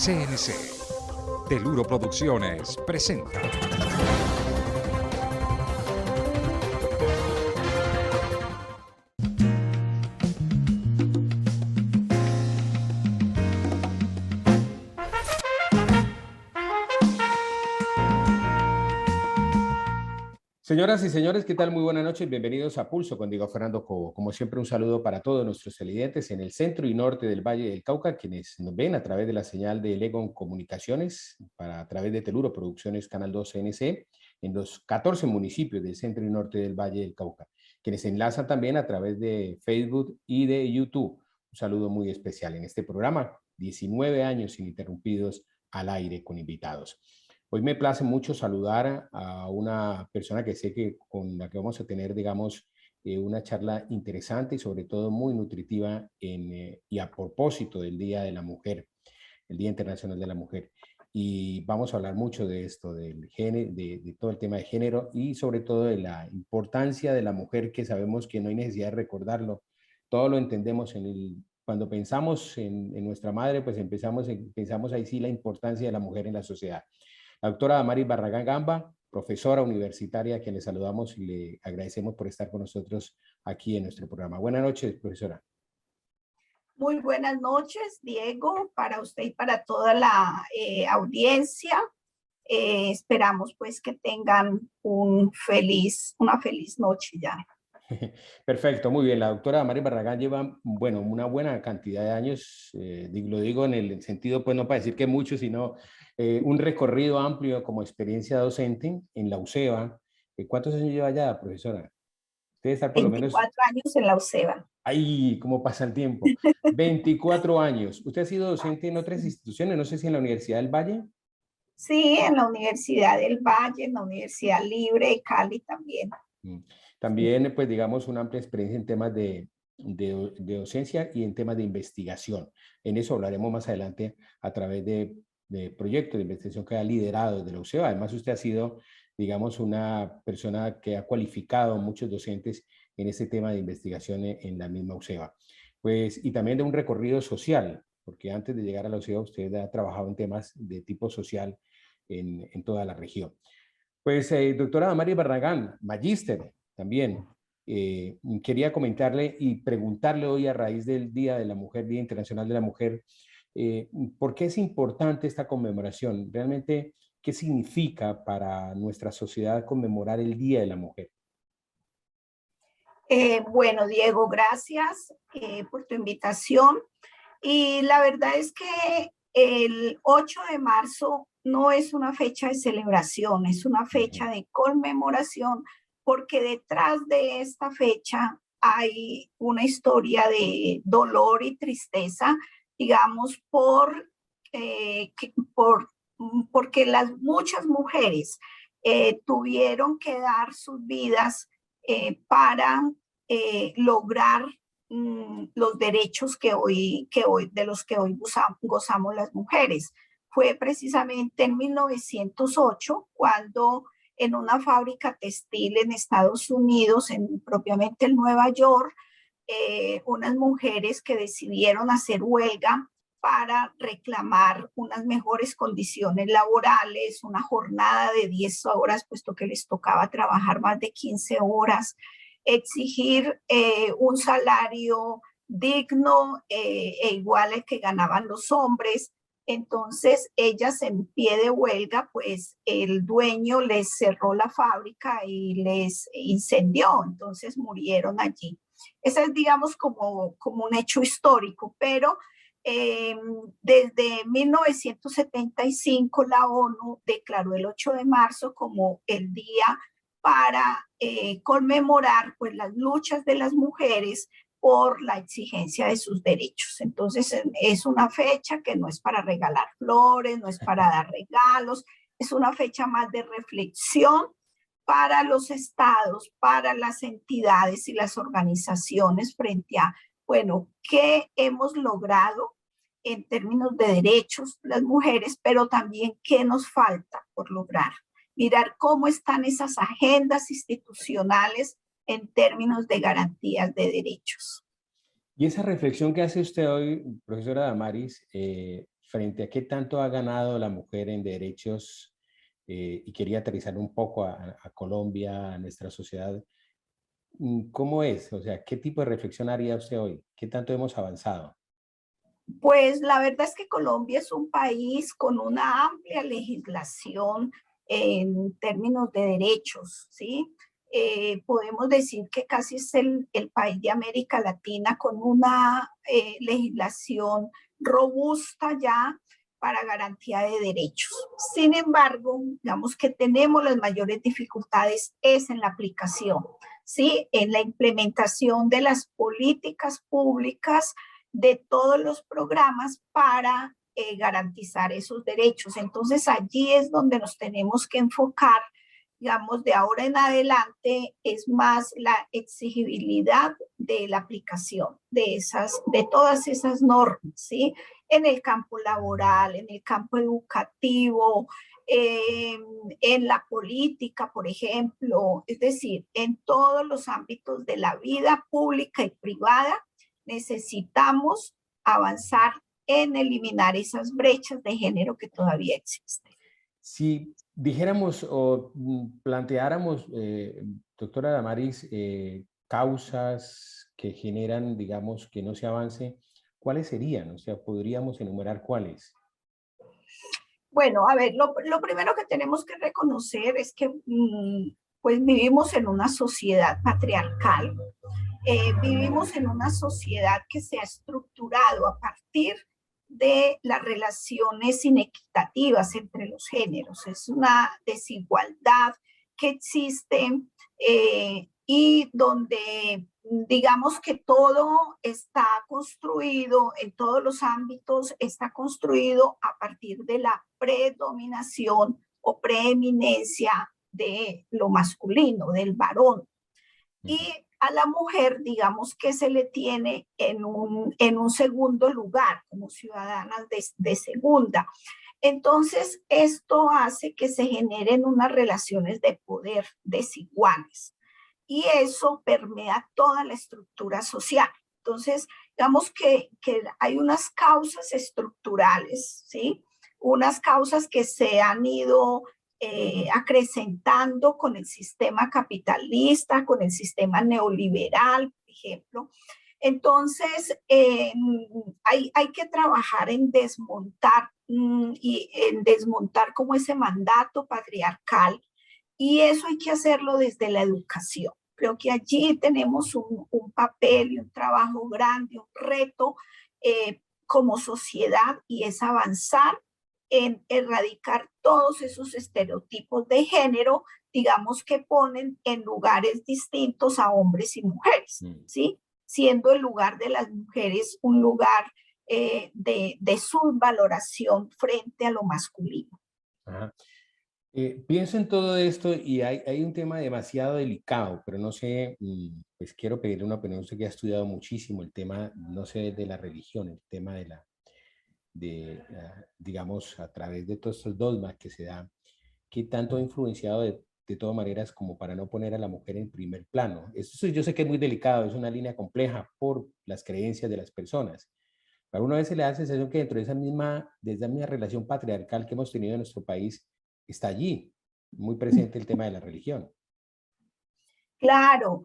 CNC. Teluro Producciones presenta. Señoras y señores, ¿qué tal? Muy buenas noches, bienvenidos a Pulso con Diego Fernando Cobo. Como siempre, un saludo para todos nuestros televidentes en el centro y norte del Valle del Cauca, quienes nos ven a través de la señal de Legon Comunicaciones, a través de Teluro Producciones Canal 2 CNC, en los 14 municipios del centro y norte del Valle del Cauca, quienes se enlazan también a través de Facebook y de YouTube. Un saludo muy especial en este programa, 19 años ininterrumpidos al aire con invitados. Hoy me place mucho saludar a una persona que sé que con la que vamos a tener, digamos, una charla interesante y sobre todo muy nutritiva y a propósito del Día de la Mujer, el Día Internacional de la Mujer. Y vamos a hablar mucho de esto, del género, de todo el tema de género y sobre todo de la importancia de la mujer, que sabemos que no hay necesidad de recordarlo. Todo lo entendemos cuando pensamos en nuestra madre, pues pensamos ahí sí la importancia de la mujer en la sociedad. La doctora Damaris Barragán Gamba, profesora universitaria, a quien le saludamos y le agradecemos por estar con nosotros aquí en nuestro programa. Buenas noches, profesora. Muy buenas noches, Diego, para usted y para toda la audiencia. Esperamos pues que tengan una feliz noche ya. Perfecto, muy bien. La doctora Damaris Barragán lleva, bueno, una buena cantidad de años, lo digo en el sentido, pues no para decir que mucho, sino un recorrido amplio como experiencia docente en la UCEBA. ¿Cuántos años lleva ya, profesora? Usted está por lo menos... 24 años en la UCEBA. ¡Ay, cómo pasa el tiempo! 24 años. ¿Usted ha sido docente en otras instituciones? No sé si en la Universidad del Valle. Sí, en la Universidad del Valle, en la Universidad Libre de Cali también. También, pues digamos, una amplia experiencia en temas de docencia y en temas de investigación. En eso hablaremos más adelante a través de proyectos de investigación que ha liderado desde la UCEBA. Además, usted ha sido, digamos, una persona que ha cualificado a muchos docentes en este tema de investigación en la misma UCEBA. Pues, y también de un recorrido social, porque antes de llegar a la UCEBA usted ha trabajado en temas de tipo social en toda la región. Pues, doctora Damaris Barragán, magíster también, quería comentarle y preguntarle hoy a raíz del Día de la Mujer, Día Internacional de la Mujer, ¿por qué es importante esta conmemoración? Realmente, ¿qué significa para nuestra sociedad conmemorar el Día de la Mujer? Bueno, Diego, gracias por tu invitación. Y la verdad es que el 8 de marzo no es una fecha de celebración, es una fecha de conmemoración, porque detrás de esta fecha hay una historia de dolor y tristeza, digamos, porque muchas mujeres tuvieron que dar sus vidas para lograr los derechos de los que hoy gozamos las mujeres. Fue precisamente en 1908 cuando en una fábrica textil en Estados Unidos, propiamente en Nueva York, unas mujeres que decidieron hacer huelga para reclamar unas mejores condiciones laborales, una jornada de 10 horas, puesto que les tocaba trabajar más de 15 horas, exigir un salario digno e igual al que ganaban los hombres. Entonces, ellas en pie de huelga, pues el dueño les cerró la fábrica y les incendió, entonces murieron allí. Ese es, digamos, como un hecho histórico, pero desde 1975 la ONU declaró el 8 de marzo como el día para conmemorar pues, las luchas de las mujeres por la exigencia de sus derechos. Entonces es una fecha que no es para regalar flores, no es para dar regalos, es una fecha más de reflexión para los estados, para las entidades y las organizaciones frente a, bueno, qué hemos logrado en términos de derechos las mujeres, pero también qué nos falta por lograr. Mirar cómo están esas agendas institucionales en términos de garantías de derechos. Y esa reflexión que hace usted hoy, profesora Damaris, frente a qué tanto ha ganado la mujer en derechos, y quería aterrizar un poco a Colombia, a nuestra sociedad. ¿Cómo es? O sea, ¿qué tipo de reflexión haría usted hoy? ¿Qué tanto hemos avanzado? Pues la verdad es que Colombia es un país con una amplia legislación en términos de derechos, ¿sí? Podemos decir que casi es el país de América Latina con una legislación robusta ya para garantía de derechos. Sin embargo, digamos que tenemos las mayores dificultades es en la aplicación, ¿sí? En la implementación de las políticas públicas de todos los programas para garantizar esos derechos. Entonces allí es donde nos tenemos que enfocar, digamos, de ahora en adelante es más la exigibilidad de la aplicación de todas esas normas, ¿sí? En el campo laboral, en el campo educativo, en la política, por ejemplo, es decir, en todos los ámbitos de la vida pública y privada, necesitamos avanzar en eliminar esas brechas de género que todavía existen. Si dijéramos o planteáramos, doctora Damaris, causas que generan, digamos, que no se avance, ¿cuáles serían? O sea, podríamos enumerar cuáles. Bueno, a ver, lo primero que tenemos que reconocer es que pues vivimos en una sociedad patriarcal, vivimos en una sociedad que se ha estructurado a partir de las relaciones inequitativas entre los géneros. Es una desigualdad que existe y donde digamos que todo está construido, en todos los ámbitos está construido a partir de la predominación o preeminencia de lo masculino, del varón. Y a la mujer, digamos que se le tiene en un segundo lugar, como ciudadanas de segunda. Entonces, esto hace que se generen unas relaciones de poder desiguales y eso permea toda la estructura social. Entonces, digamos que hay unas causas estructurales, ¿sí? Unas causas que se han ido acrecentando con el sistema capitalista, con el sistema neoliberal, por ejemplo. Entonces, hay que trabajar en desmontar y en desmontar como ese mandato patriarcal y eso hay que hacerlo desde la educación. Creo que allí tenemos un papel y un trabajo grande, un reto como sociedad y es avanzar en erradicar todos esos estereotipos de género, digamos que ponen en lugares distintos a hombres y mujeres, ¿sí? Siendo el lugar de las mujeres un lugar de subvaloración frente a lo masculino. Ajá. Pienso en todo esto y hay un tema demasiado delicado, pero no sé, pues quiero pedirle una opinión. Usted que ha estudiado muchísimo el tema, no sé, de la religión, el tema digamos, a través de todos estos dogmas que se dan, ¿qué tanto ha influenciado de todas maneras como para no poner a la mujer en primer plano? Eso yo sé que es muy delicado, es una línea compleja por las creencias de las personas. Pero una vez se le da la sensación que dentro de esa misma relación patriarcal que hemos tenido en nuestro país, está allí, muy presente el tema de la religión. Claro.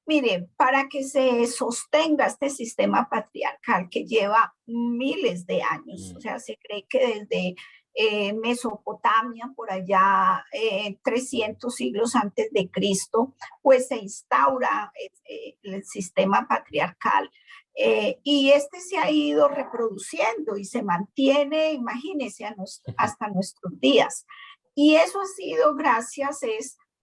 Mire, para que se sostenga este sistema patriarcal que lleva miles de años, o sea, se cree que desde Mesopotamia, por allá 300 siglos antes de Cristo, pues se instaura el sistema patriarcal. Y este se ha ido reproduciendo y se mantiene, imagínense, hasta nuestros días. Y eso ha sido gracias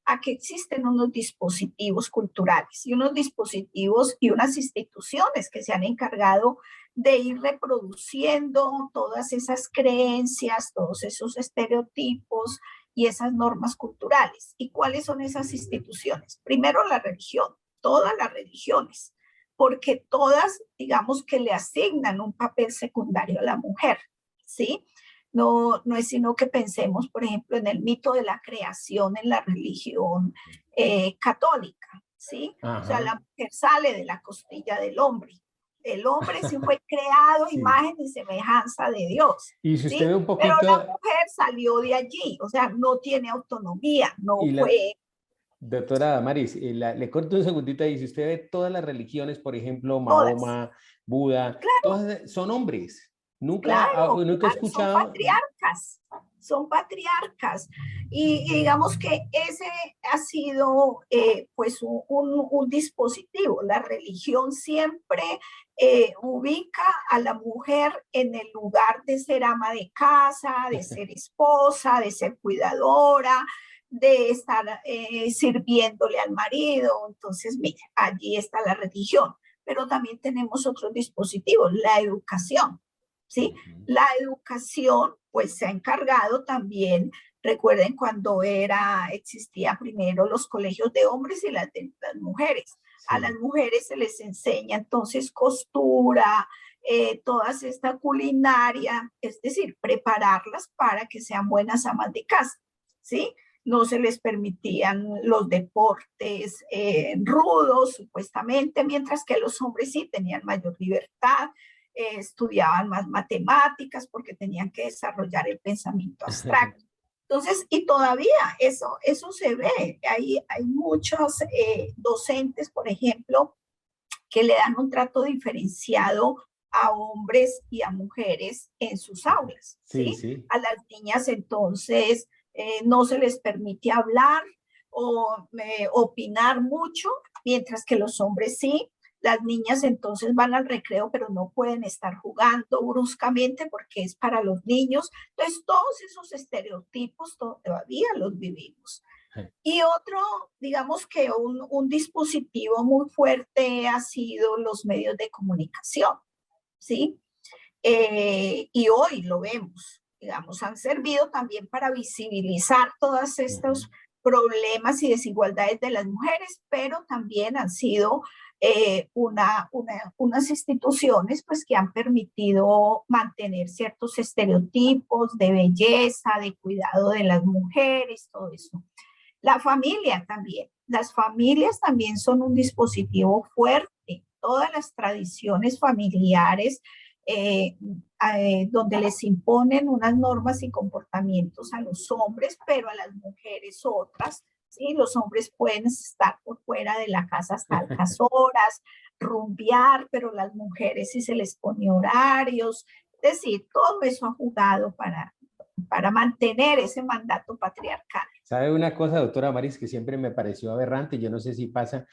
a que existen unos dispositivos culturales y unos dispositivos y unas instituciones que se han encargado de ir reproduciendo todas esas creencias, todos esos estereotipos y esas normas culturales. ¿Y cuáles son esas instituciones? Primero la religión, todas las religiones, porque todas, digamos que le asignan un papel secundario a la mujer, ¿sí? No es sino que pensemos, por ejemplo, en el mito de la creación en la religión católica, ¿sí? Ajá. O sea, la mujer sale de la costilla del hombre. El hombre sí fue creado a Sí. imagen y semejanza de Dios, Y si usted ¿sí? ve un Pero la poquito, mujer salió de allí, o sea, no tiene autonomía, no y la fue. doctora Damaris, le corto un segundito ahí, si usted ve todas las religiones, por ejemplo, Todas. Mahoma, Buda, Claro, todas son hombres. claro, Nunca he claro, escuchado. son patriarcas. Y digamos que ese ha sido pues un dispositivo. La religión siempre ubica a la mujer en el lugar de ser ama de casa, de ser esposa, de ser cuidadora, de estar sirviéndole al marido. Entonces, mire, allí está la religión. Pero también tenemos otros dispositivos, la educación, ¿sí? Ujú. La educación, pues se ha encargado también, recuerden cuando existía primero los colegios de hombres y las mujeres. A las Sí. mujeres se les enseña entonces costura, toda esta culinaria, es decir, prepararlas para que sean buenas amas de casa, ¿sí? No se les permitían los deportes rudos, supuestamente, mientras que los hombres sí tenían mayor libertad, estudiaban más matemáticas porque tenían que desarrollar el pensamiento abstracto. Entonces, y todavía eso se ve. Hay muchos docentes, por ejemplo, que le dan un trato diferenciado a hombres y a mujeres en sus aulas, Sí, ¿sí? sí. A las niñas entonces no se les permite hablar o opinar mucho, mientras que los hombres sí. Las niñas entonces van al recreo, pero no pueden estar jugando bruscamente porque es para los niños. Entonces, todos esos estereotipos todavía los vivimos. Y otro, digamos que un dispositivo muy fuerte ha sido los medios de comunicación, ¿sí? Y hoy lo vemos, digamos, han servido también para visibilizar todos Ujú. estos problemas y desigualdades de las mujeres, pero también han sido unas instituciones pues, que han permitido mantener ciertos estereotipos de belleza, de cuidado de las mujeres, todo eso. La familia también. Las familias también son un dispositivo fuerte. Todas las tradiciones familiares donde les imponen unas normas y comportamientos a los hombres, pero a las mujeres otras. ¿Sí? Los hombres pueden estar por fuera de la casa hasta altas horas, rumbear, pero las mujeres sí se les pone horarios. Es decir, todo eso ha jugado para mantener ese mandato patriarcal. ¿Sabe una cosa, doctora Maris, que siempre me pareció aberrante? Yo no sé si pasa,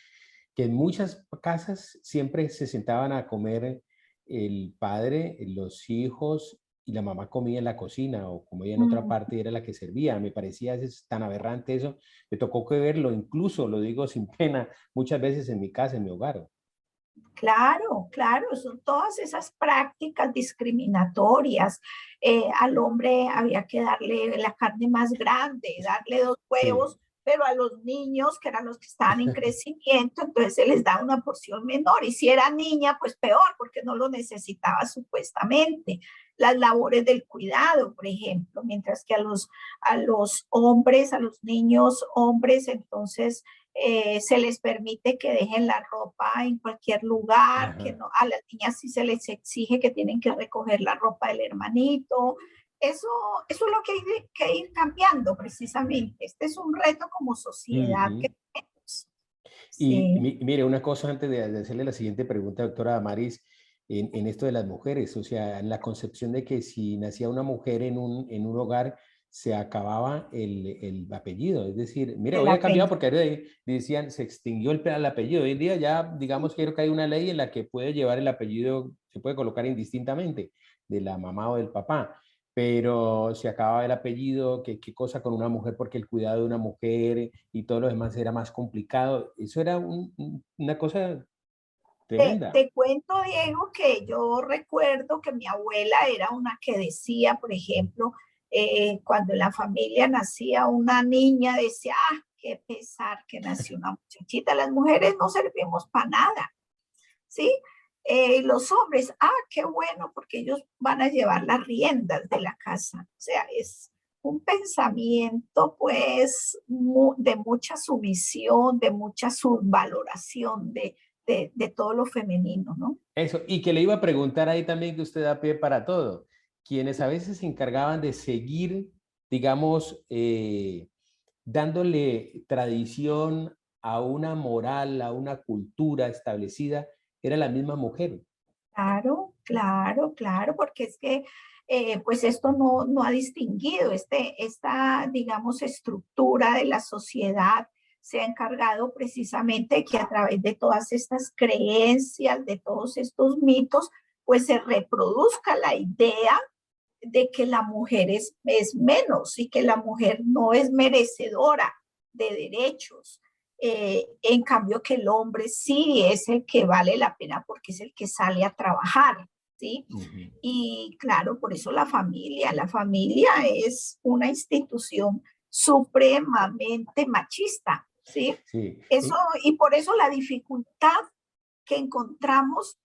que en muchas casas siempre se sentaban a comer el padre, los hijos y la mamá comía en la cocina o comía en otra Mm, parte y era la que servía. Me parecía tan aberrante eso. Me tocó que verlo, incluso lo digo sin pena, muchas veces en mi casa, en mi hogar. claro, claro, son todas esas prácticas discriminatorias. Al hombre había que darle la carne más grande, darle 2 huevos, Sí. pero a los niños, que eran los que estaban en crecimiento, entonces se les da una porción menor. Y si era niña, pues peor, porque no lo necesitaba supuestamente. Las labores del cuidado, por ejemplo, mientras que a los hombres, a los niños hombres, entonces se les permite que dejen la ropa en cualquier lugar, que Ajá. no, a las niñas sí se les exige que tienen que recoger la ropa del hermanito. Eso, eso es lo que hay que ir cambiando precisamente. Este es un reto como sociedad que Ujú. tenemos. Y Sí. mire, una cosa antes de hacerle la siguiente pregunta, doctora Damaris, en esto de las mujeres, o sea, en la concepción de que si nacía una mujer en un hogar, se acababa el apellido. Es decir, mire, El hoy ha cambiado apellido. porque decían, se extinguió el apellido. Hoy en día ya, digamos, quiero que hay una ley en la que puede llevar el apellido, se puede colocar indistintamente de la mamá o del papá, pero se acababa el apellido, qué cosa con una mujer, porque el cuidado de una mujer y todo lo demás era más complicado. Eso era una cosa tremenda. Te cuento, Diego, que yo recuerdo que mi abuela era una que decía, por ejemplo, cuando en la familia nacía una niña, decía, ah, qué pesar que nació una muchachita. Las mujeres no servimos para nada, ¿sí? Los hombres, ah, qué bueno, porque ellos van a llevar las riendas de la casa. O sea, es un pensamiento, pues, de mucha sumisión, de mucha subvaloración de todo lo femenino, ¿no? Eso, y que le iba a preguntar ahí también que usted da pie para todo. Quienes a veces se encargaban de seguir, digamos, dándole tradición a una moral, a una cultura establecida, era la misma mujer. Claro, claro, claro, porque es que pues esto no ha distinguido, esta, digamos, estructura de la sociedad se ha encargado precisamente de que a través de todas estas creencias, de todos estos mitos, pues se reproduzca la idea de que la mujer es menos y que la mujer no es merecedora de derechos. En cambio que el hombre sí es el que vale la pena porque es el que sale a trabajar, ¿sí? Ujú. Y claro, por eso la familia es una institución supremamente machista, ¿sí? Sí. Eso, y por eso la dificultad que encontramos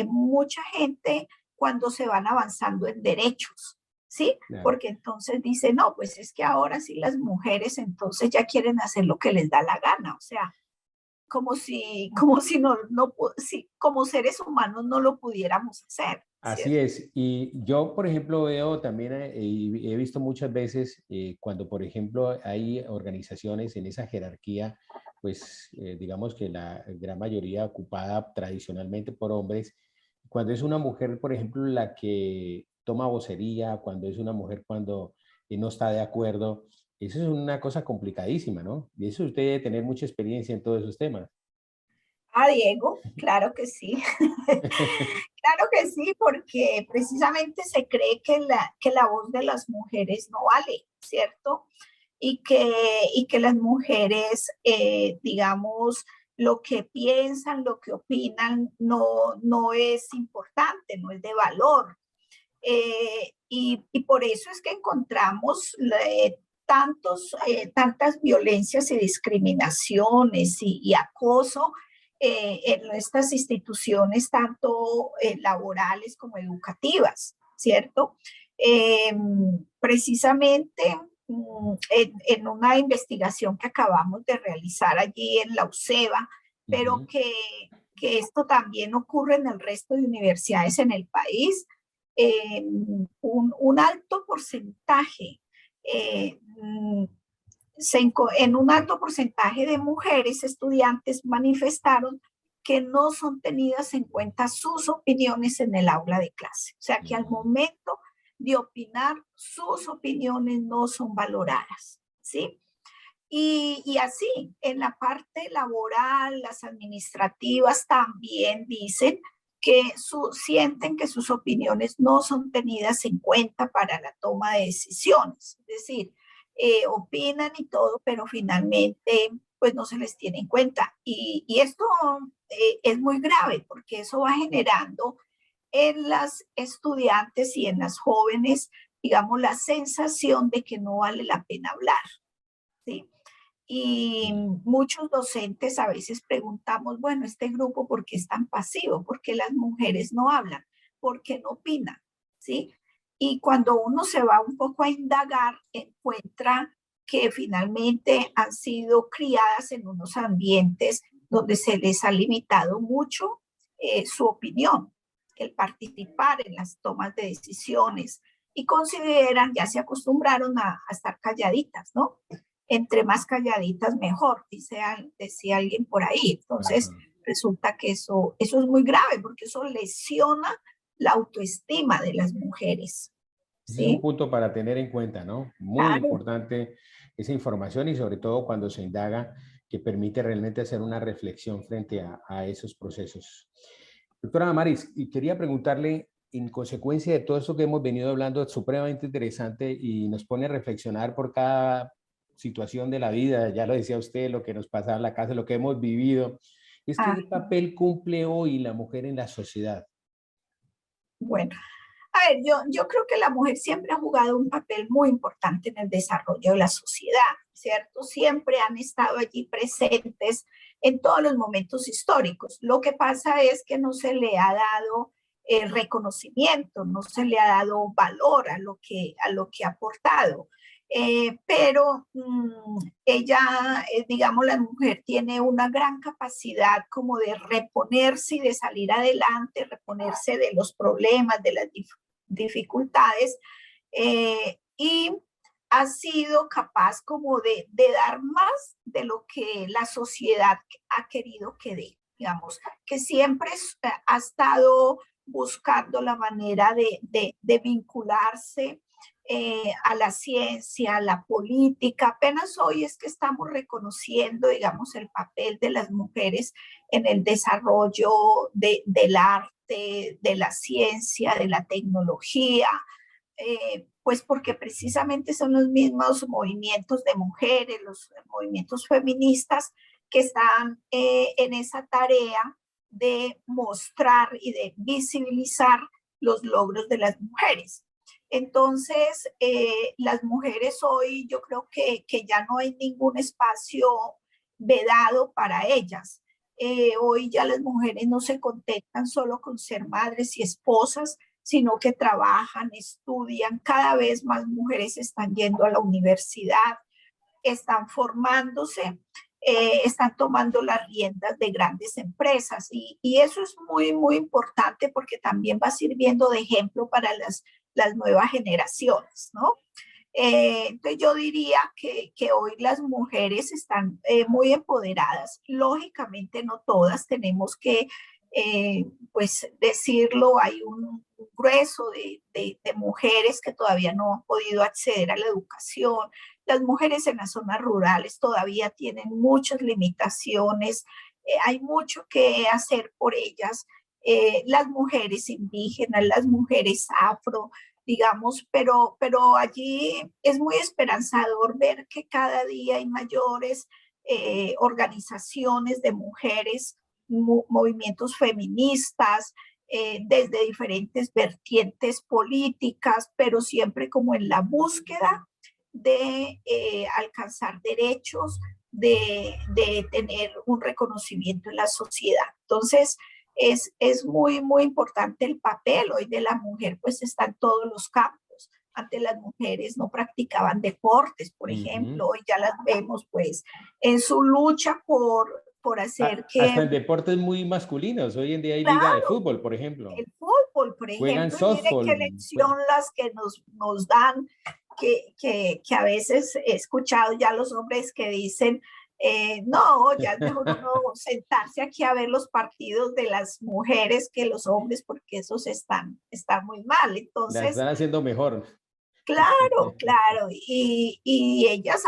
mucha gente cuando se van avanzando en derechos, ¿sí? Claro. Porque entonces dice, no, pues es que ahora sí las mujeres entonces ya quieren hacer lo que les da la gana, o sea, como si si, como seres humanos no lo pudiéramos hacer, Así ¿cierto? es. Y yo, por ejemplo, veo también, y he visto muchas veces cuando, por ejemplo, hay organizaciones en esa jerarquía, pues digamos que la gran mayoría ocupada tradicionalmente por hombres, cuando es una mujer, por ejemplo, la que toma vocería, cuando es una mujer cuando no está de acuerdo, eso es una cosa complicadísima, ¿no? Y eso usted debe tener mucha experiencia en todos esos temas. Ah, Diego, claro que sí. Claro que sí, porque precisamente se cree que la voz de las mujeres no vale, ¿cierto? Y que las mujeres, digamos, lo que piensan, lo que opinan, no es importante, no es de valor. Y por eso es que encontramos tantas violencias y discriminaciones y acoso en estas instituciones, tanto laborales como educativas, ¿cierto? Eh, Precisamente en una investigación que acabamos de realizar allí en la UCEBA, pero Ujú. que esto también ocurre en el resto de universidades en el país, un alto porcentaje, eh, en un alto porcentaje de mujeres estudiantes manifestaron que no son tenidas en cuenta sus opiniones en el aula de clase. O sea, que al Ujú. momento de opinar, sus opiniones no son valoradas, ¿sí? Y así, en la parte laboral, las administrativas también dicen que sienten que sus opiniones no son tenidas en cuenta para la toma de decisiones. Es decir, opinan y todo, pero finalmente pues no se les tiene en cuenta. Y esto es muy grave porque eso va generando en las estudiantes y en las jóvenes, digamos, la sensación de que no vale la pena hablar, ¿sí? Y Sí. muchos docentes a veces preguntamos, bueno, este grupo, ¿por qué es tan pasivo? ¿Por qué las mujeres no hablan? ¿Por qué no opinan? ¿Sí? Y cuando uno se va un poco a indagar, encuentra que finalmente han sido criadas en unos ambientes donde se les ha limitado mucho su opinión, el participar en las tomas de decisiones y consideran, ya se acostumbraron a estar calladitas, ¿no? Entre más calladitas mejor, decía alguien por ahí. Entonces, Ajá. resulta que eso es muy grave porque eso lesiona la autoestima de las mujeres, Ese es un ¿sí? punto para tener en cuenta, ¿no? Muy Claro. importante esa información y sobre todo cuando se indaga que permite realmente hacer una reflexión frente a esos procesos. Doctora Damaris, y quería preguntarle, en consecuencia de todo esto que hemos venido hablando, es supremamente interesante y nos pone a reflexionar por cada situación de la vida, ya lo decía usted, lo que nos pasa en la casa, lo que hemos vivido, es Ah, qué papel cumple hoy la mujer en la sociedad. bueno, a ver, yo creo que la mujer siempre ha jugado un papel muy importante en el desarrollo de la sociedad, ¿cierto? Siempre han estado allí presentes en todos los momentos históricos. Lo que pasa es que no se le ha dado reconocimiento, no se le ha dado valor a lo que ha aportado. pero ella, digamos, la mujer tiene una gran capacidad como de reponerse y de salir adelante, reponerse de los problemas, de las dificultades, y ha sido capaz como de dar más de lo que la sociedad ha querido que dé, digamos, que siempre ha estado buscando la manera de vincularse a la ciencia, a la política. Apenas hoy es que estamos reconociendo, digamos, el papel de las mujeres en el desarrollo del arte, de la ciencia, de la tecnología, pues porque precisamente son los mismos movimientos de mujeres, los movimientos feministas que están en esa tarea de mostrar y de visibilizar los logros de las mujeres. Entonces, las mujeres hoy yo creo que ya no hay ningún espacio vedado para ellas. Hoy ya las mujeres no se contentan solo con ser madres y esposas, sino que trabajan, estudian. Cada vez más mujeres están yendo a la universidad, están formándose, están tomando las riendas de grandes empresas. Y eso es muy, muy importante porque también va sirviendo de ejemplo para las nuevas generaciones, ¿no? Entonces yo diría que hoy las mujeres están muy empoderadas. Lógicamente no todas, tenemos que pues decirlo, hay un grueso de mujeres que todavía no han podido acceder a la educación. Las mujeres en las zonas rurales todavía tienen muchas limitaciones, hay mucho que hacer por ellas. Las mujeres indígenas, las mujeres afro, digamos, pero allí es muy esperanzador ver que cada día hay mayores organizaciones de mujeres, movimientos feministas, desde diferentes vertientes políticas, pero siempre como en la búsqueda de alcanzar derechos, de tener un reconocimiento en la sociedad. Entonces, es muy, muy importante el papel hoy de la mujer, pues está en todos los campos. Antes las mujeres no practicaban deportes, por ejemplo, hoy ya las vemos pues en su lucha por hacer que... Hasta en deportes muy masculinos, hoy en día hay liga de fútbol, por ejemplo. El fútbol, por Juegan ejemplo, softball. Mire qué lección las que nos dan, que a veces he escuchado ya los hombres que dicen, no, ya es mejor uno sentarse aquí a ver los partidos de las mujeres que los hombres, porque esos están muy mal. Entonces, la están haciendo mejor. Claro, claro. Y ellas,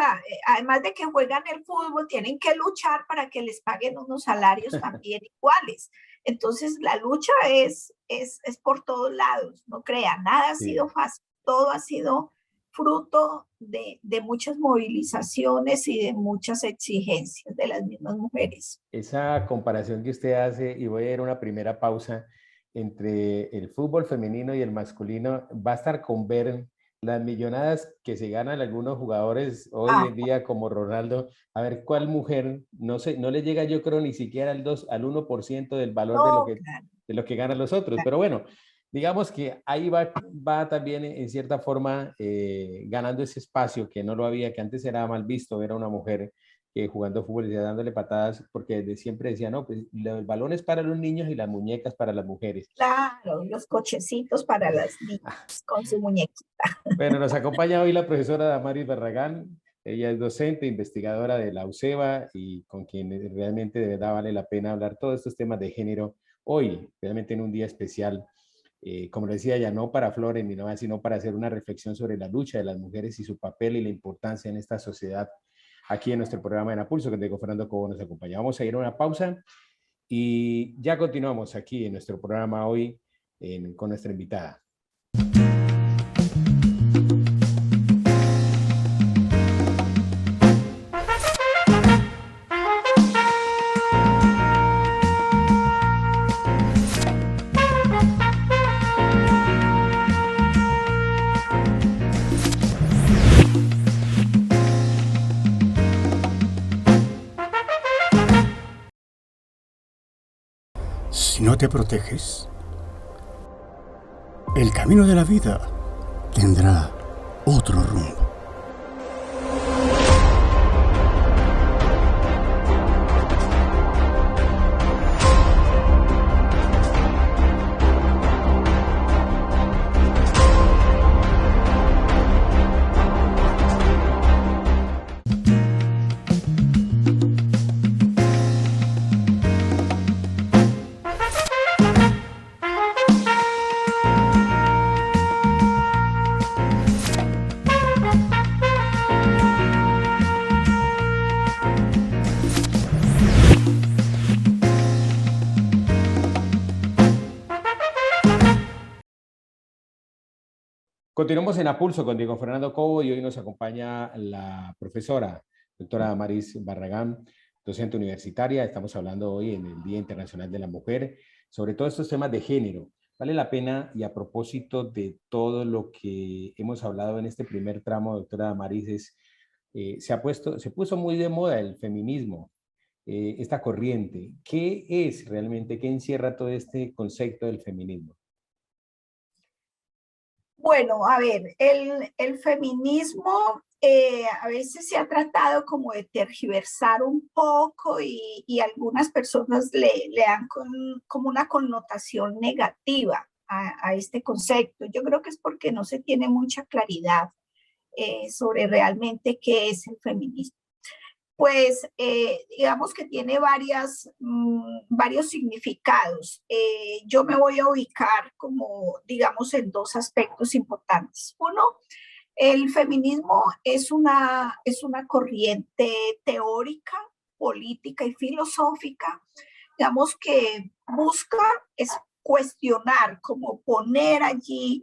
además de que juegan el fútbol, tienen que luchar para que les paguen unos salarios también iguales. Entonces, la lucha es por todos lados, no crea, nada ha sido fácil, todo ha sido fruto de muchas movilizaciones y de muchas exigencias de las mismas mujeres. Esa comparación que usted hace, y voy a ir a una primera pausa, entre el fútbol femenino y el masculino, va a estar con ver las millonadas que se ganan algunos jugadores hoy en día como Ronaldo, a ver cuál mujer, no sé, no le llega yo creo ni siquiera al 1% del valor de lo que ganan los otros, pero bueno, digamos que ahí va también en cierta forma ganando ese espacio que no lo había, que antes era mal visto ver a una mujer jugando fútbol y dándole patadas, porque siempre decía, no, pues el balón es para los niños y las muñecas para las mujeres. Claro, los cochecitos para las niñas con su muñequita. Bueno, nos acompaña hoy la profesora Damaris Barragán. Ella es docente, investigadora de la UCEBA y con quien realmente de verdad vale la pena hablar todos estos temas de género hoy, realmente en un día especial. Como le decía, ya no para flores ni nada, sino para hacer una reflexión sobre la lucha de las mujeres y su papel y la importancia en esta sociedad. Aquí en nuestro programa En A Pulso, que Diego Fernando Cobo nos acompaña. Vamos a ir a una pausa y ya continuamos aquí en nuestro programa hoy con nuestra invitada. Si no te proteges, el camino de la vida tendrá otro rumbo. Continuamos en A Pulso con Diego Fernando Cobo y hoy nos acompaña la profesora, doctora Damaris Barragán, docente universitaria. Estamos hablando hoy en el Día Internacional de la Mujer sobre todos estos temas de género. Vale la pena, y a propósito de todo lo que hemos hablado en este primer tramo, doctora Damaris, se puso muy de moda el feminismo, esta corriente. ¿Qué es realmente, qué encierra todo este concepto del feminismo? Bueno, a ver, el feminismo a veces se ha tratado como de tergiversar un poco y algunas personas le dan como una connotación negativa a este concepto. Yo creo que es porque no se tiene mucha claridad sobre realmente qué es el feminismo. Pues digamos que tiene varios significados. Yo me voy a ubicar como, digamos, en dos aspectos importantes. Uno, el feminismo es una corriente teórica, política y filosófica, digamos, que busca es cuestionar, como poner allí,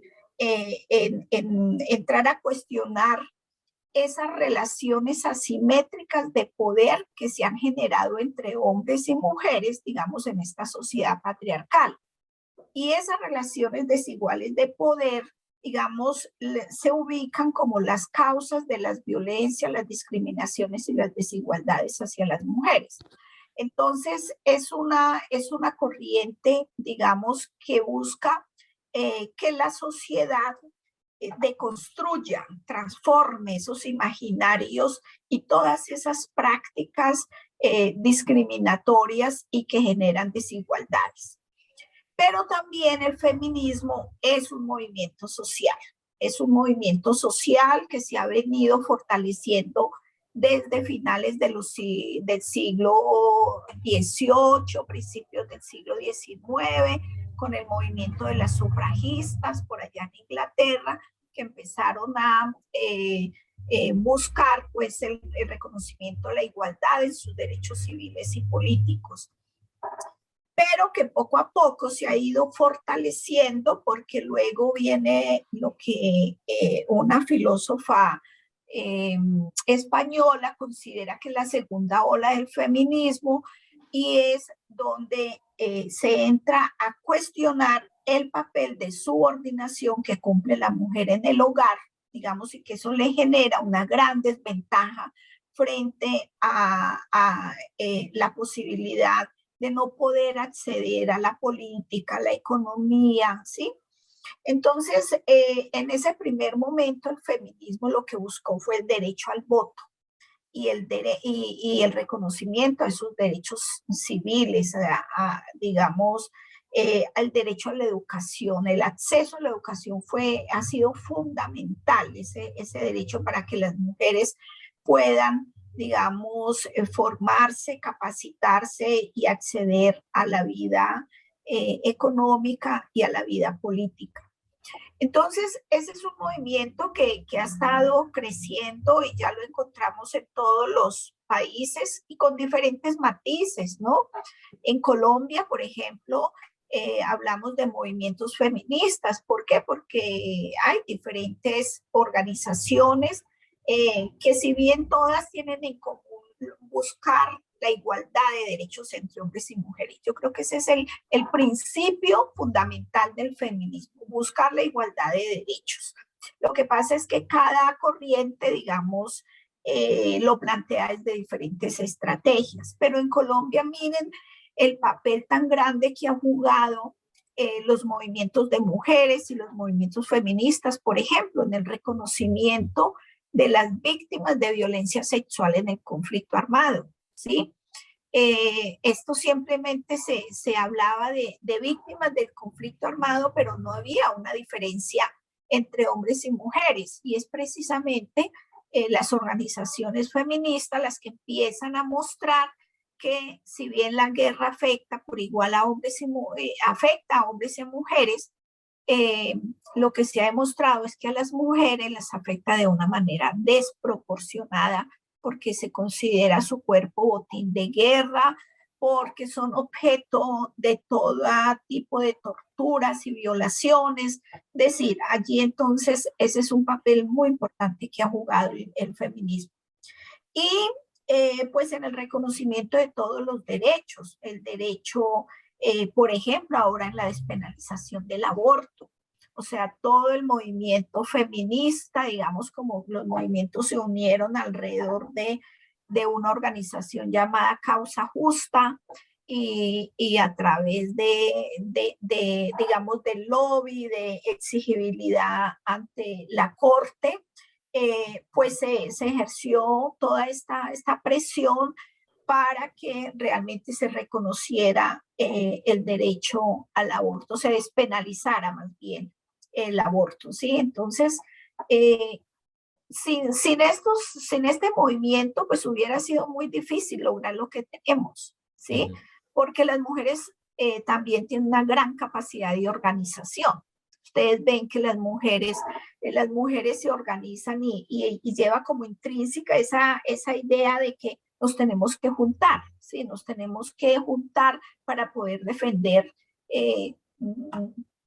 entrar a cuestionar esas relaciones asimétricas de poder que se han generado entre hombres y mujeres, digamos, en esta sociedad patriarcal. Y esas relaciones desiguales de poder, digamos, se ubican como las causas de las violencias, las discriminaciones y las desigualdades hacia las mujeres. Entonces, es una corriente, digamos, que busca que la sociedad deconstruya, transforme esos imaginarios y todas esas prácticas discriminatorias y que generan desigualdades. Pero también el feminismo es un movimiento social que se ha venido fortaleciendo desde finales del siglo XVIII, principios del siglo XIX, con el movimiento de las sufragistas por allá en Inglaterra, que empezaron a buscar pues el reconocimiento de la igualdad en sus derechos civiles y políticos, pero que poco a poco se ha ido fortaleciendo, porque luego viene lo que una filósofa española considera que es la segunda ola del feminismo, y es donde se entra a cuestionar el papel de subordinación que cumple la mujer en el hogar, digamos, y que eso le genera una gran desventaja frente a la posibilidad de no poder acceder a la política, a la economía, ¿sí? Entonces, en ese primer momento, el feminismo lo que buscó fue el derecho al voto y el reconocimiento de sus derechos civiles, digamos, al derecho a la educación. El acceso a la educación ha sido fundamental, ese derecho, para que las mujeres puedan, digamos, formarse, capacitarse y acceder a la vida económica y a la vida política. Entonces, ese es un movimiento que ha estado creciendo y ya lo encontramos en todos los países y con diferentes matices, ¿no? En Colombia, por ejemplo, hablamos de movimientos feministas. ¿Por qué? Porque hay diferentes organizaciones que, si bien todas tienen en común buscar la igualdad de derechos entre hombres y mujeres, yo creo que ese es el principio fundamental del feminismo, buscar la igualdad de derechos. Lo que pasa es que cada corriente, digamos, lo plantea desde diferentes estrategias, pero en Colombia, miren el papel tan grande que han jugado los movimientos de mujeres y los movimientos feministas, por ejemplo, en el reconocimiento de las víctimas de violencia sexual en el conflicto armado, ¿sí? Esto simplemente se hablaba de víctimas del conflicto armado, pero no había una diferencia entre hombres y mujeres, y es precisamente las organizaciones feministas las que empiezan a mostrar que, si bien la guerra afecta por igual a hombres afecta a hombres y mujeres, lo que se ha demostrado es que a las mujeres las afecta de una manera desproporcionada, porque se considera su cuerpo botín de guerra, porque son objeto de todo tipo de torturas y violaciones. Es decir, allí entonces ese es un papel muy importante que ha jugado el feminismo. Y pues en el reconocimiento de todos los derechos, el derecho, por ejemplo, ahora en la despenalización del aborto. O sea, todo el movimiento feminista, digamos, como los movimientos se unieron alrededor de una organización llamada Causa Justa y a través digamos, del lobby, de exigibilidad ante la Corte, pues se ejerció toda esta presión para que realmente se reconociera el derecho al aborto, se despenalizara más bien el aborto, ¿sí? Entonces, sin este movimiento, pues hubiera sido muy difícil lograr lo que tenemos, ¿sí? Porque las mujeres también tienen una gran capacidad de organización. Ustedes ven que las mujeres se organizan y lleva como intrínseca esa idea de que nos tenemos que juntar, ¿sí? Nos tenemos que juntar para poder defender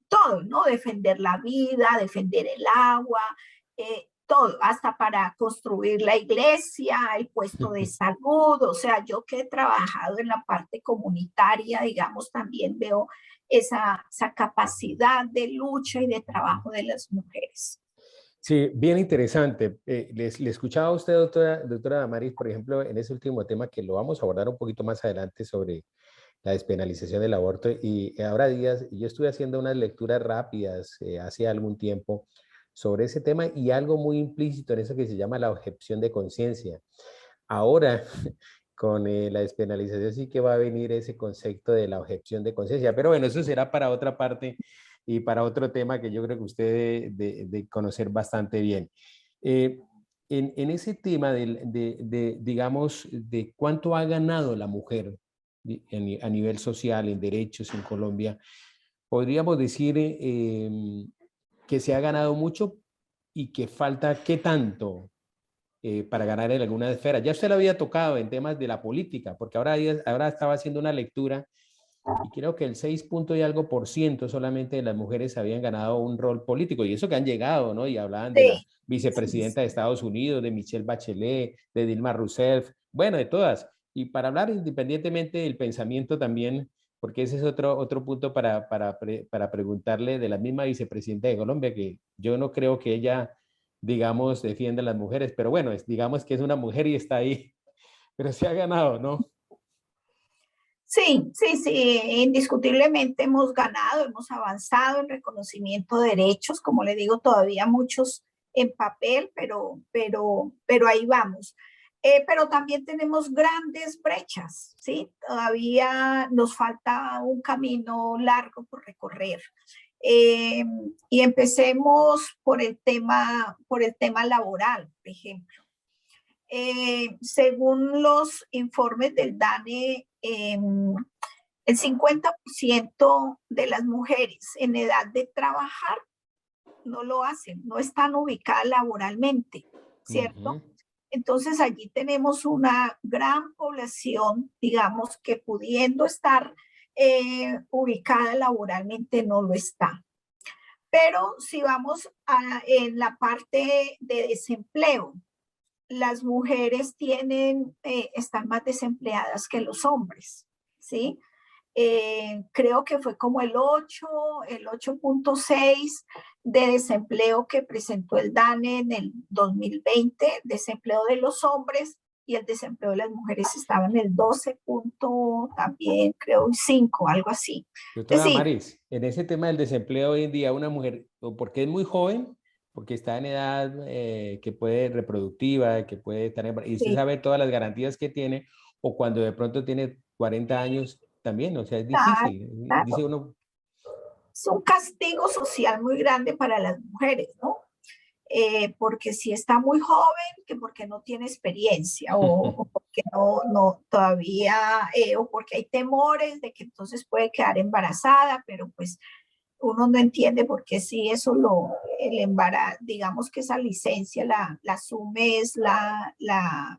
todo, ¿no? Defender la vida, defender el agua, todo, hasta para construir la iglesia, el puesto de salud. O sea, yo que he trabajado en la parte comunitaria, digamos, también veo esa capacidad de lucha y de trabajo de las mujeres. Sí, bien interesante. Le escuchaba a usted, doctora Damaris, por ejemplo, en ese último tema que lo vamos a abordar un poquito más adelante sobre la despenalización del aborto. Y ahora días, yo estuve haciendo unas lecturas rápidas hace algún tiempo sobre ese tema y algo muy implícito en eso que se llama la objeción de conciencia. Ahora, con la despenalización sí que va a venir ese concepto de la objeción de conciencia, pero bueno, eso será para otra parte y para otro tema que yo creo que usted de conocer bastante bien. En ese tema digamos, de cuánto ha ganado la mujer a nivel social, en derechos en Colombia, podríamos decir que se ha ganado mucho y que falta qué tanto para ganar en alguna esfera. Ya usted lo había tocado en temas de la política, porque ahora estaba haciendo una lectura y creo que el 6 punto y algo por ciento solamente de las mujeres habían ganado un rol político, y eso que han llegado, ¿no? Y hablaban de la vicepresidenta de Estados Unidos, de Michelle Bachelet, de Dilma Rousseff, bueno, de todas. Y para hablar independientemente del pensamiento también, porque ese es otro punto para preguntarle de la misma vicepresidenta de Colombia, que yo no creo que ella, digamos, defienda a las mujeres, pero bueno, digamos que es una mujer y está ahí, pero se ha ganado, ¿no? Sí, indiscutiblemente hemos ganado, hemos avanzado en reconocimiento de derechos, como le digo, todavía muchos en papel, pero ahí vamos. Pero también tenemos grandes brechas, ¿sí? Todavía nos falta un camino largo por recorrer. Y empecemos por el tema laboral, por ejemplo. Según los informes del DANE, el 50% de las mujeres en edad de trabajar no lo hacen, no están ubicadas laboralmente, ¿cierto? Entonces allí tenemos una gran población, digamos, que pudiendo estar ubicada laboralmente no lo está. Pero si vamos en la parte de desempleo, las mujeres están más desempleadas que los hombres, ¿sí? Creo que fue como el 8.6 de desempleo que presentó el DANE en el 2020, desempleo de los hombres, y el desempleo de las mujeres estaba en el 12. También creo 5, algo así. Doctora Damaris, en ese tema del desempleo hoy en día, una mujer, o porque es muy joven, porque está en edad que puede reproductiva, que puede estar y usted sabe todas las garantías que tiene, o cuando de pronto tiene 40 años también, o sea, es difícil. Claro. Dice uno. Es un castigo social muy grande para las mujeres, ¿no? Porque si está muy joven, que porque no tiene experiencia o porque no todavía, o porque hay temores de que entonces puede quedar embarazada, pero pues uno no entiende por qué si eso el embarazo, digamos que esa licencia la asume es la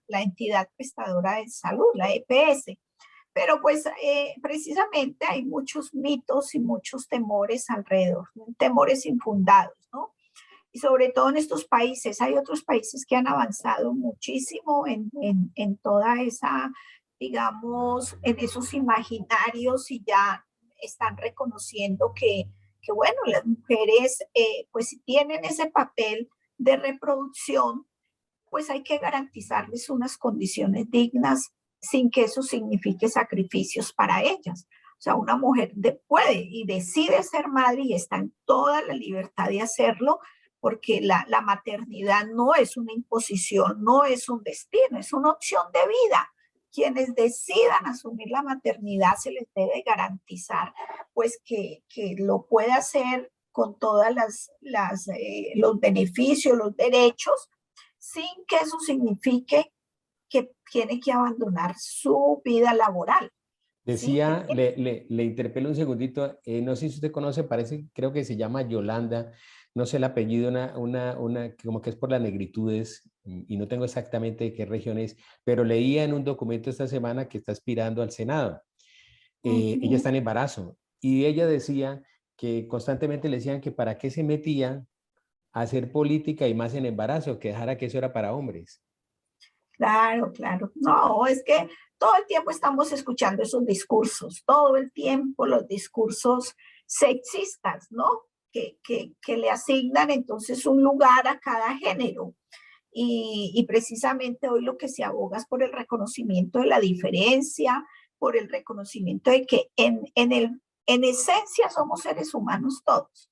entidad prestadora de salud, la EPS. Pero pues precisamente hay muchos mitos y muchos temores alrededor, temores infundados, ¿no? Y sobre todo en estos países, hay otros países que han avanzado muchísimo en toda esa, digamos, en esos imaginarios y ya están reconociendo que bueno, las mujeres pues si tienen ese papel de reproducción, pues hay que garantizarles unas condiciones dignas sin que eso signifique sacrificios para ellas. O sea, una mujer puede y decide ser madre y está en toda la libertad de hacerlo, porque la maternidad no es una imposición, no es un destino, es una opción de vida. Quienes decidan asumir la maternidad se les debe garantizar pues que lo pueda hacer con todas los beneficios, los derechos, sin que eso signifique que tiene que abandonar su vida laboral. ¿Sí? Decía, le interpelo un segundito, no sé si usted conoce, parece, creo que se llama Yolanda, no sé el apellido, como que es por las negritudes, y no tengo exactamente de qué región es, pero leía en un documento esta semana que está aspirando al Senado. Ella está en embarazo, y ella decía que constantemente le decían que para qué se metía a hacer política y más en embarazo, que dejara que eso era para hombres. Claro, claro. No, es que todo el tiempo estamos escuchando esos discursos, todo el tiempo los discursos sexistas, ¿no? Que le asignan entonces un lugar a cada género. Y precisamente hoy lo que se aboga es por el reconocimiento de la diferencia, por el reconocimiento de que en esencia somos seres humanos todos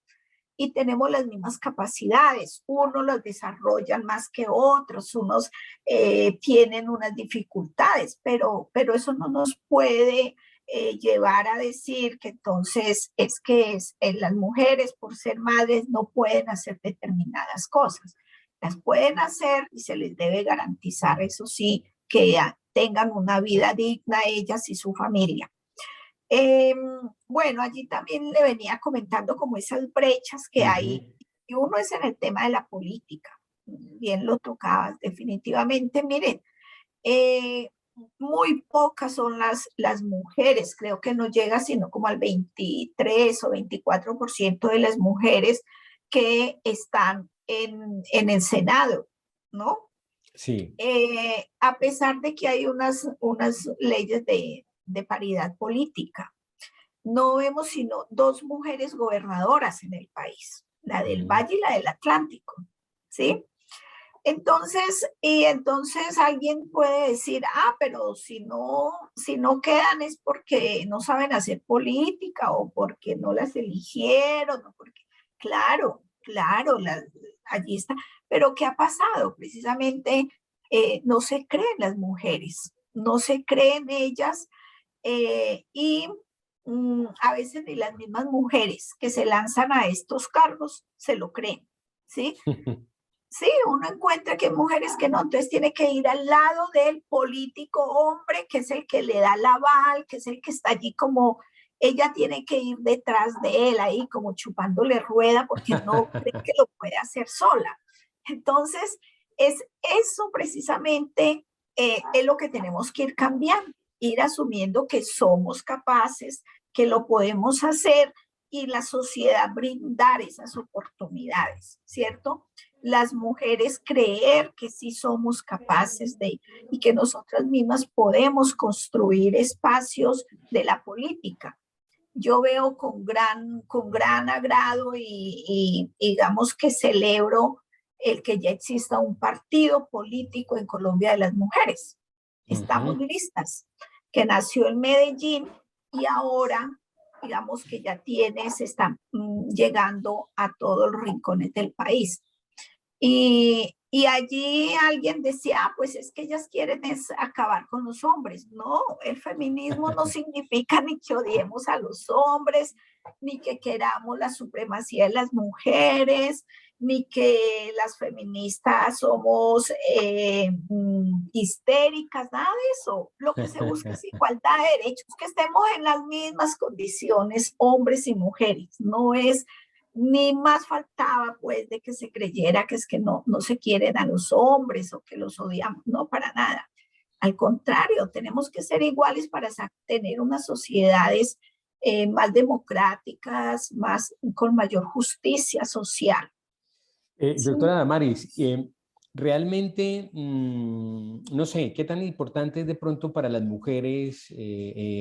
y tenemos las mismas capacidades. Unos las desarrollan más que otros, unos tienen unas dificultades, pero eso no nos puede llevar a decir que entonces las mujeres por ser madres no pueden hacer determinadas cosas. Las pueden hacer y se les debe garantizar, eso sí, que tengan una vida digna ellas y su familia. Bueno, allí también le venía comentando como esas brechas que hay, y uno es en el tema de la política, bien lo tocabas, definitivamente, miren, muy pocas son las mujeres, creo que no llega sino como al 23 o 24% de las mujeres que están en el Senado, ¿no? Sí. A pesar de que hay unas leyes de paridad política. No vemos sino dos mujeres gobernadoras en el país, la del Valle y la del Atlántico, ¿sí? Entonces alguien puede decir, pero si no quedan es porque no saben hacer política o porque no las eligieron, o porque, claro, allí está. Pero ¿qué ha pasado? Precisamente no se creen las mujeres, no se creen ellas y a veces ni las mismas mujeres que se lanzan a estos cargos se lo creen, ¿sí? Sí, uno encuentra que hay mujeres que no, entonces tiene que ir al lado del político hombre, que es el que le da el aval, que es el que está allí como, ella tiene que ir detrás de él ahí como chupándole rueda porque no cree que lo puede hacer sola. Entonces, es eso precisamente es lo que tenemos que ir cambiando, ir asumiendo que somos capaces, que lo podemos hacer y la sociedad brindar esas oportunidades, ¿cierto? Las mujeres creer que sí somos capaces de y que nosotras mismas podemos construir espacios de la política. Yo veo con gran agrado y digamos que celebro el que ya exista un partido político en Colombia de las mujeres. Estamos listas, que nació en Medellín y ahora digamos que ya se está llegando a todos los rincones del país. Y allí alguien decía, pues es que ellas quieren es acabar con los hombres. No, el feminismo no significa ni que odiemos a los hombres, ni que queramos la supremacía de las mujeres, ni que las feministas somos histéricas, nada de eso. Lo que se busca es igualdad de derechos, que estemos en las mismas condiciones, hombres y mujeres. No es ni más faltaba pues de que se creyera que es que no se quieren a los hombres o que los odiamos, no, para nada. Al contrario, tenemos que ser iguales para tener unas sociedades más democráticas, con mayor justicia social. ¿Sí? Doctora Damaris, realmente, no sé, ¿qué tan importante es de pronto para las mujeres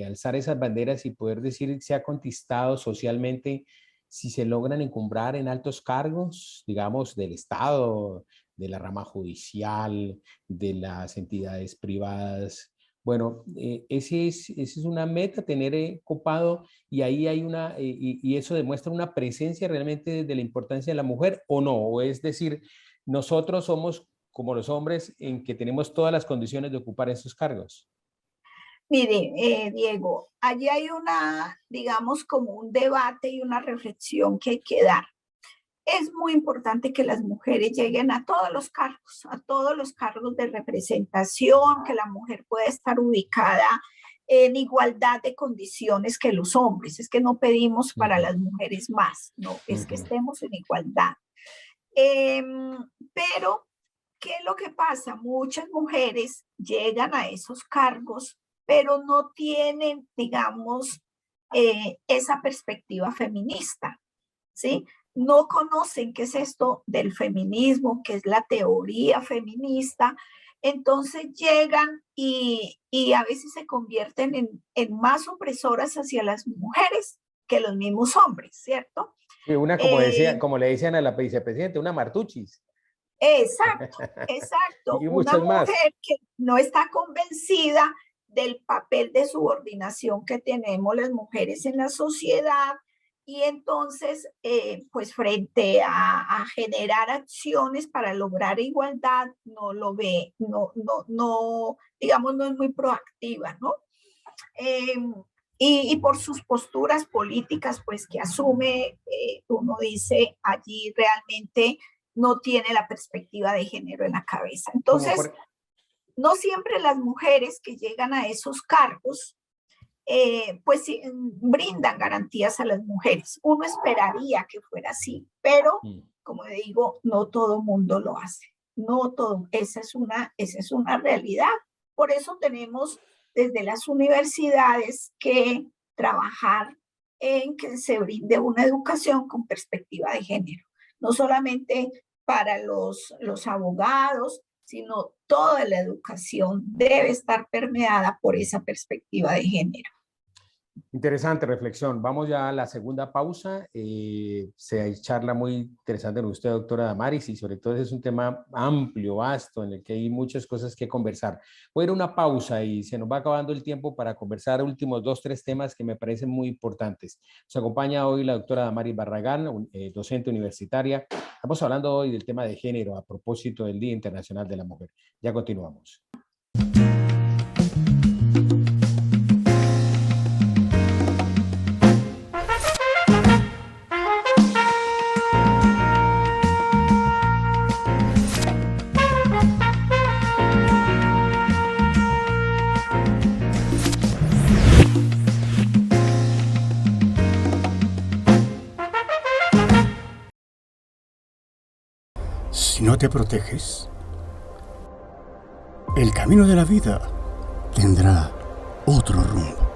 alzar esas banderas y poder decir se ha conquistado socialmente si se logran encumbrar en altos cargos, digamos, del Estado, de la rama judicial, de las entidades privadas? Bueno, esa es una meta, tener copado, y ahí hay y eso demuestra una presencia realmente de la importancia de la mujer, o no, o es decir, nosotros somos como los hombres en que tenemos todas las condiciones de ocupar esos cargos. Mire, Diego, allí hay digamos, como un debate y una reflexión que hay que dar. Es muy importante que las mujeres lleguen a todos los cargos de representación, que la mujer pueda estar ubicada en igualdad de condiciones que los hombres. Es que no pedimos para las mujeres más, no, es que estemos en igualdad. Pero, ¿qué es lo que pasa? Muchas mujeres llegan a esos cargos, pero no tienen, digamos, esa perspectiva feminista, ¿sí? No conocen qué es esto del feminismo, qué es la teoría feminista. Entonces llegan y a veces se convierten en más opresoras hacia las mujeres que los mismos hombres, ¿cierto? Una, como decía, como le decían a la vicepresidenta, una martuchis. Exacto, exacto. Y Una muchas más. mujer que no está convencida del papel de subordinación que tenemos las mujeres en la sociedad, y entonces, pues frente a generar acciones para lograr igualdad, no lo ve, no, digamos, no es muy proactiva, ¿no? Y por sus posturas políticas, pues que asume, uno dice, allí realmente no tiene la perspectiva de género en la cabeza. Entonces, no siempre las mujeres que llegan a esos cargos, pues brindan garantías a las mujeres. Uno esperaría que fuera así, pero, como digo, no todo mundo lo hace. No todo, esa es una realidad. Por eso tenemos desde las universidades que trabajar en que se brinde una educación con perspectiva de género. No solamente para los abogados, sino toda la educación debe estar permeada por esa perspectiva de género. Interesante reflexión. Vamos ya a la segunda pausa. Se charla muy interesante con usted, doctora Damaris, y sobre todo es un tema amplio, vasto, en el que hay muchas cosas que conversar. Voy a ir a una pausa y se nos va acabando el tiempo para conversar últimos 2-3 temas que me parecen muy importantes. Nos acompaña hoy la doctora Damaris Barragán, docente universitaria. Estamos hablando hoy del tema de género a propósito del Día Internacional de la Mujer. Ya continuamos. Si no te proteges, el camino de la vida tendrá otro rumbo.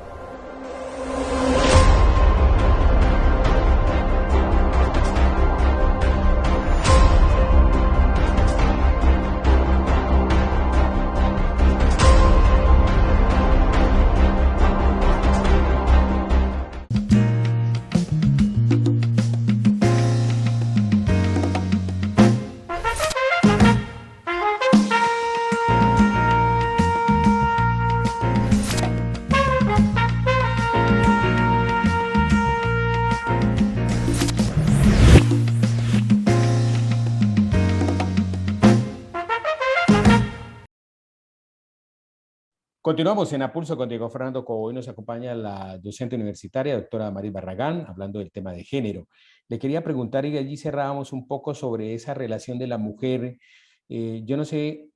Continuamos en A Pulso con Diego Fernando Cobo. Hoy nos acompaña la docente universitaria, doctora Damaris Barragán, hablando del tema de género. Le quería preguntar, y allí cerrábamos un poco sobre esa relación de la mujer. Yo no sé,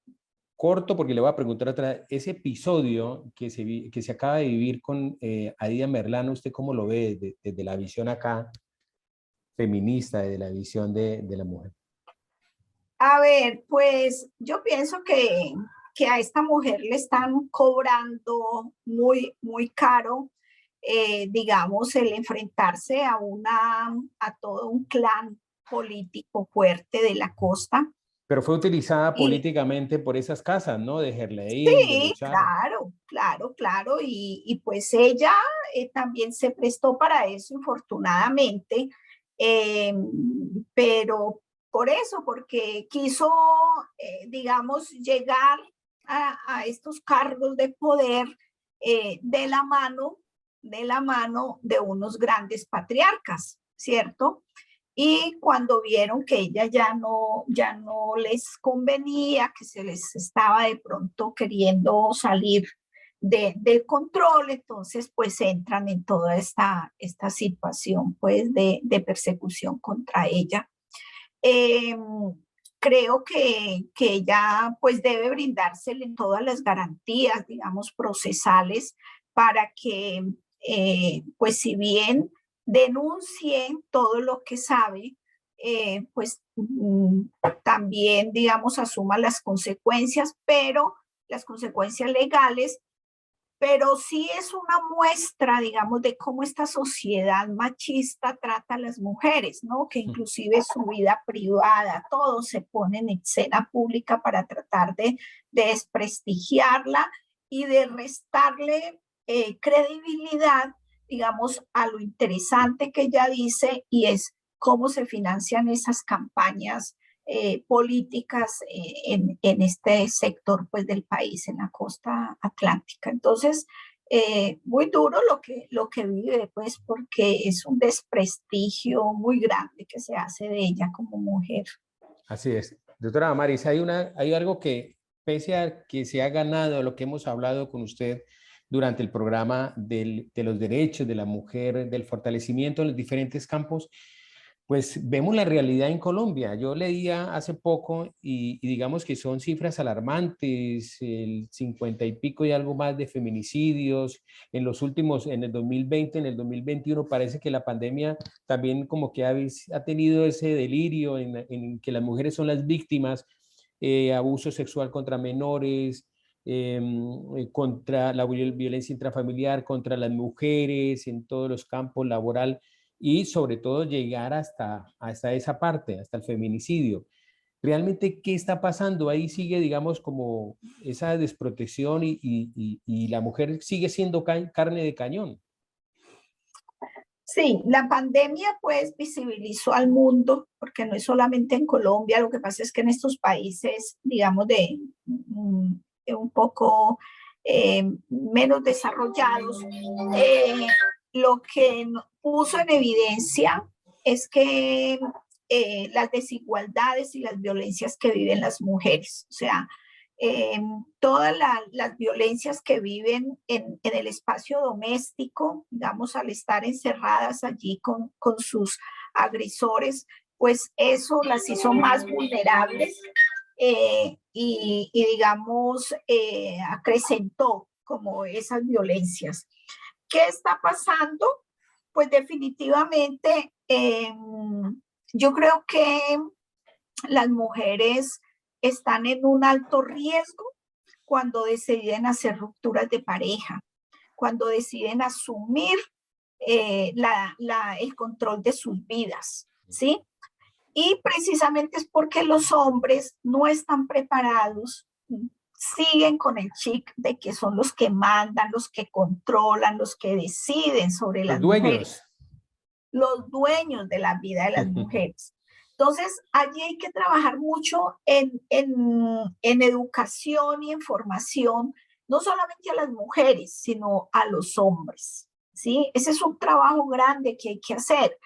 corto, porque le voy a preguntar otra, ese episodio que se acaba de vivir con Aida Merlano, ¿usted cómo lo ve desde la visión acá feminista, desde la visión de la mujer? A ver, pues yo pienso que que a esta mujer le están cobrando muy, muy caro, digamos, el enfrentarse a todo un clan político fuerte de la costa. Pero fue utilizada Y políticamente por esas casas, ¿no? De Gerlein, de sí, Luchar. claro, claro, claro. Y pues ella también se prestó para eso, infortunadamente. eh, pero por eso, porque quiso, digamos, llegar a estos cargos de poder de la mano de unos grandes patriarcas, ¿cierto? Y cuando vieron que ella ya no les convenía, que se les estaba de pronto queriendo salir del control, entonces pues entran en toda esta situación pues de persecución contra ella. Eh, Creo que ella pues debe brindársele todas las garantías, digamos, procesales para que pues si bien denuncie todo lo que sabe, pues también, digamos, asuma las consecuencias, pero las consecuencias legales, pero sí es una muestra, digamos, de cómo esta sociedad machista trata a las mujeres, ¿no? Que inclusive su vida privada, todo se pone en escena pública para tratar de desprestigiarla y de restarle credibilidad, digamos, a lo interesante que ella dice y es cómo se financian esas campañas políticas en este sector pues, del país, en la costa atlántica. Entonces, muy duro lo que vive, pues, porque es un desprestigio muy grande que se hace de ella como mujer. Así es. Doctora Damaris, hay algo que, pese a que se ha ganado lo que hemos hablado con usted durante el programa de los derechos de la mujer, del fortalecimiento en los diferentes campos, pues vemos la realidad en Colombia. Yo leía hace poco y digamos que son cifras alarmantes, el 50 y pico y algo más de feminicidios en los últimos, en el 2020, en el 2021, parece que la pandemia también como que ha tenido ese delirio en que las mujeres son las víctimas, abuso sexual contra menores, contra la violencia intrafamiliar, contra las mujeres en todos los campos laboral y sobre todo llegar hasta esa parte, hasta el feminicidio. Realmente, ¿qué está pasando? Ahí sigue, digamos, como esa desprotección y la mujer sigue siendo carne de cañón. Sí, la pandemia pues visibilizó al mundo, porque no es solamente en Colombia, lo que pasa es que en estos países, digamos, de un poco menos desarrollados, eh, lo que puso en evidencia es que las desigualdades y las violencias que viven las mujeres, o sea, todas las violencias que viven en el espacio doméstico, digamos, al estar encerradas allí con sus agresores, pues eso las hizo más vulnerables digamos, acrecentó como esas violencias. ¿Qué está pasando? Pues definitivamente yo creo que las mujeres están en un alto riesgo cuando deciden hacer rupturas de pareja, cuando deciden asumir el control de sus vidas, ¿sí? Y precisamente es porque los hombres no están preparados, siguen con el chip de que son los que mandan, los que controlan, los que deciden sobre Los las dueños. mujeres, los dueños de la vida de las mujeres. Entonces, allí hay que trabajar mucho en educación y en formación, no solamente a las mujeres, sino a los hombres, ¿sí? Ese es un trabajo grande que hay que hacer,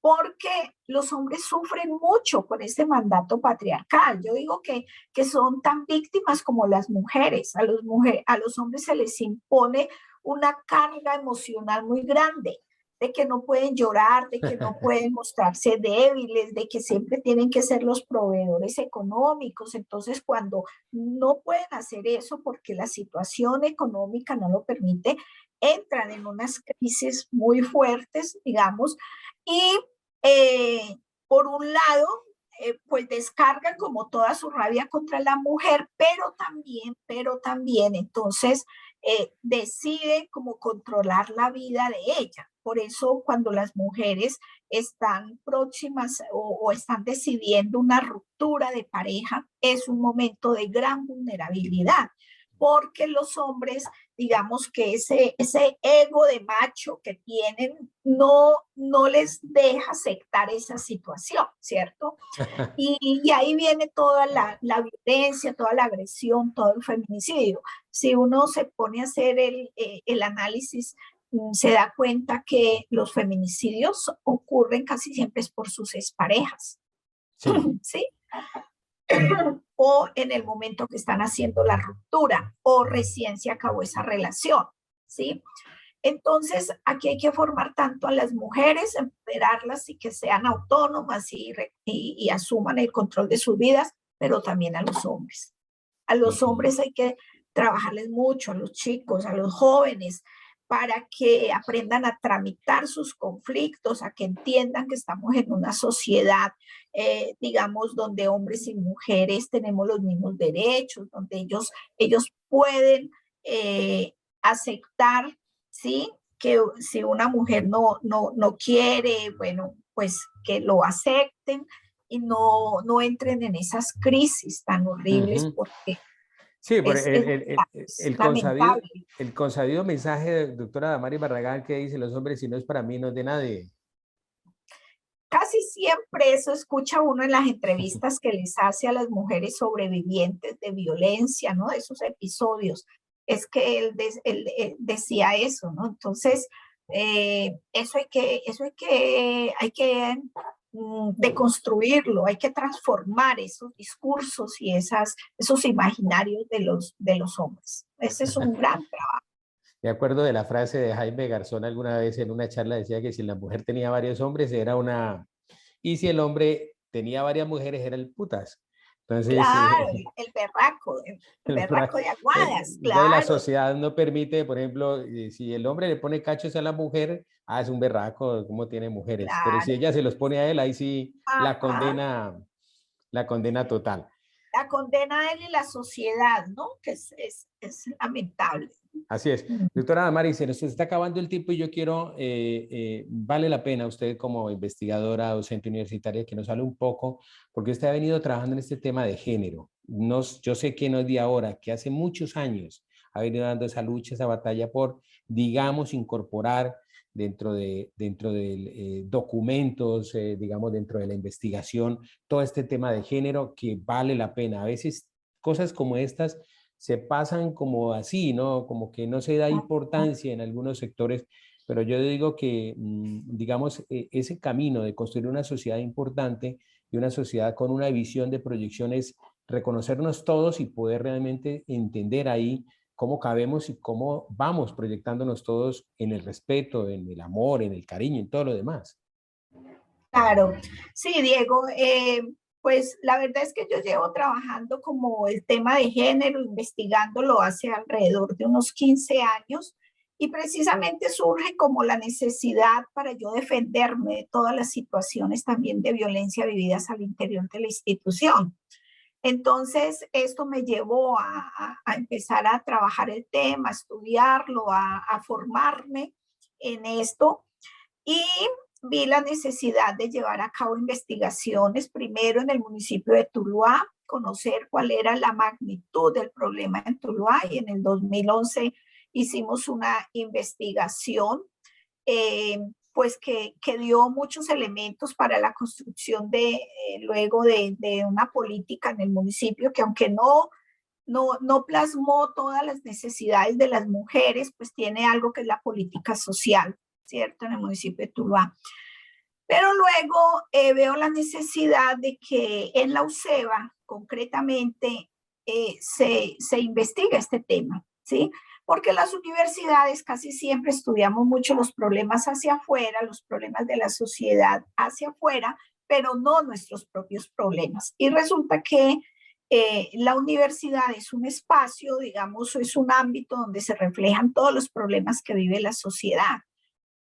porque los hombres sufren mucho con este mandato patriarcal. Yo digo que son tan víctimas como las mujeres. A los hombres se les impone una carga emocional muy grande, de que no pueden llorar, de que no pueden mostrarse débiles, de que siempre tienen que ser los proveedores económicos. Entonces, cuando no pueden hacer eso porque la situación económica no lo permite, entran en unas crisis muy fuertes, digamos, y por un lado, pues descargan como toda su rabia contra la mujer, pero también entonces deciden como controlar la vida de ella. Por eso cuando las mujeres están próximas o están decidiendo una ruptura de pareja, es un momento de gran vulnerabilidad, porque los hombres, digamos que ese ego de macho que tienen no les deja aceptar esa situación, ¿cierto? Y ahí viene toda la violencia, toda la agresión, todo el feminicidio. Si uno se pone a hacer el análisis, se da cuenta que los feminicidios ocurren casi siempre es por sus exparejas, Sí. ¿sí? O en el momento que están haciendo la ruptura, o recién se acabó esa relación, ¿sí? Entonces, aquí hay que formar tanto a las mujeres, empoderarlas y que sean autónomas y asuman el control de sus vidas, pero también a los hombres. A los hombres hay que trabajarles mucho, a los chicos, a los jóvenes, para que aprendan a tramitar sus conflictos, a que entiendan que estamos en una sociedad, digamos, donde hombres y mujeres tenemos los mismos derechos, donde ellos pueden aceptar, ¿sí? Que si una mujer no quiere, bueno, pues que lo acepten y no entren en esas crisis tan horribles, porque Sí, por es lamentable. el consabido mensaje de doctora Damaris Barragán que dice: los hombres, si no es para mí, no es de nadie. Casi siempre eso escucha uno en las entrevistas que les hace a las mujeres sobrevivientes de violencia, ¿no? De esos episodios. Es que él decía eso, ¿no? Entonces, hay que deconstruirlo, hay que transformar esos discursos y esos imaginarios de los hombres. Ese es un gran trabajo. Me acuerdo de la frase de Jaime Garzón alguna vez en una charla, decía que si la mujer tenía varios hombres era una... Y si el hombre tenía varias mujeres era el putas. Entonces, Claro, el el berraco de Aguadas, entonces la claro. sociedad no permite, por ejemplo, si el hombre le pone cachos a la mujer, es un berraco, ¿cómo tiene mujeres? Pero si Claro, ella se los pone a él, ahí sí ajá, la condena total. la condena a él y la sociedad, ¿no? Que es lamentable. Así es. Doctora Damaris, se nos está acabando el tiempo y yo quiero, vale la pena usted como investigadora, docente universitaria, que nos hable un poco, porque usted ha venido trabajando en este tema de género. Yo sé que no es de ahora, que hace muchos años ha venido dando esa lucha, esa batalla por, digamos, incorporar dentro de documentos, digamos, dentro de la investigación, todo este tema de género que vale la pena. A veces cosas como estas se pasan como así, ¿no? Como que no se da importancia en algunos sectores, pero yo digo que, digamos, ese camino de construir una sociedad importante y una sociedad con una visión de proyección es reconocernos todos y poder realmente entender ahí cómo cabemos y cómo vamos proyectándonos todos en el respeto, en el amor, en el cariño, en todo lo demás. Claro, sí, Diego, pues la verdad es que yo llevo trabajando como el tema de género, investigándolo hace alrededor de unos 15 años y precisamente surge como la necesidad para yo defenderme de todas las situaciones también de violencia vividas al interior de la institución. Entonces, esto me llevó a empezar a trabajar el tema, a estudiarlo, a formarme en esto y vi la necesidad de llevar a cabo investigaciones, primero en el municipio de Tuluá, conocer cuál era la magnitud del problema en Tuluá, y en el 2011 hicimos una investigación pues que dio muchos elementos para la construcción luego de una política en el municipio que aunque no plasmó todas las necesidades de las mujeres, pues tiene algo que es la política social, ¿cierto? En el municipio de Tuluá. Pero luego veo la necesidad de que en la UCEBA, concretamente, se investigue este tema, ¿sí? Porque las universidades casi siempre estudiamos mucho los problemas hacia afuera, los problemas de la sociedad hacia afuera, pero no nuestros propios problemas. Y resulta que la universidad es un espacio, digamos, es un ámbito donde se reflejan todos los problemas que vive la sociedad.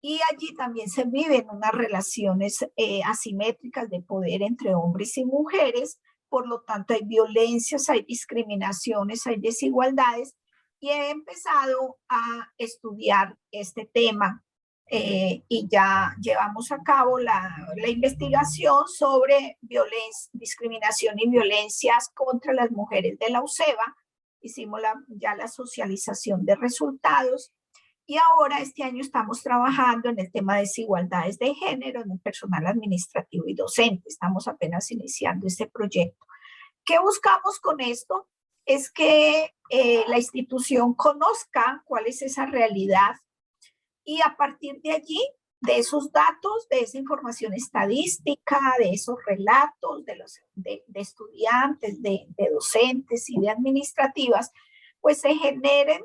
y allí también se viven unas relaciones asimétricas de poder entre hombres y mujeres, por lo tanto hay violencias, hay discriminaciones, hay desigualdades, y he empezado a estudiar este tema y ya llevamos a cabo la investigación sobre discriminación y violencias contra las mujeres de la UCEBA. Hicimos ya la socialización de resultados y ahora este año estamos trabajando en el tema de desigualdades de género en el personal administrativo y docente. Estamos apenas iniciando este proyecto. ¿Qué buscamos con esto? Es que la institución conozca cuál es esa realidad y a partir de allí, de esos datos, de esa información estadística, de esos relatos de estudiantes, de docentes y de administrativas, pues se generen,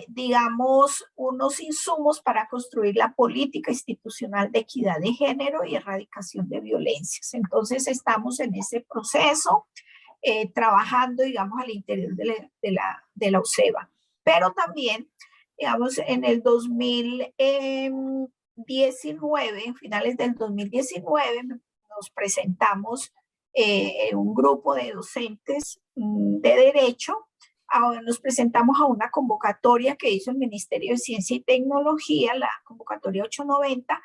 digamos, unos insumos para construir la política institucional de equidad de género y erradicación de violencias. Entonces estamos en ese proceso, trabajando, digamos, al interior de la UCEBA. Pero también, digamos, en el 2019, en finales del 2019, nos presentamos un grupo de docentes de derecho, nos presentamos a una convocatoria que hizo el Ministerio de Ciencia y Tecnología, la convocatoria 890.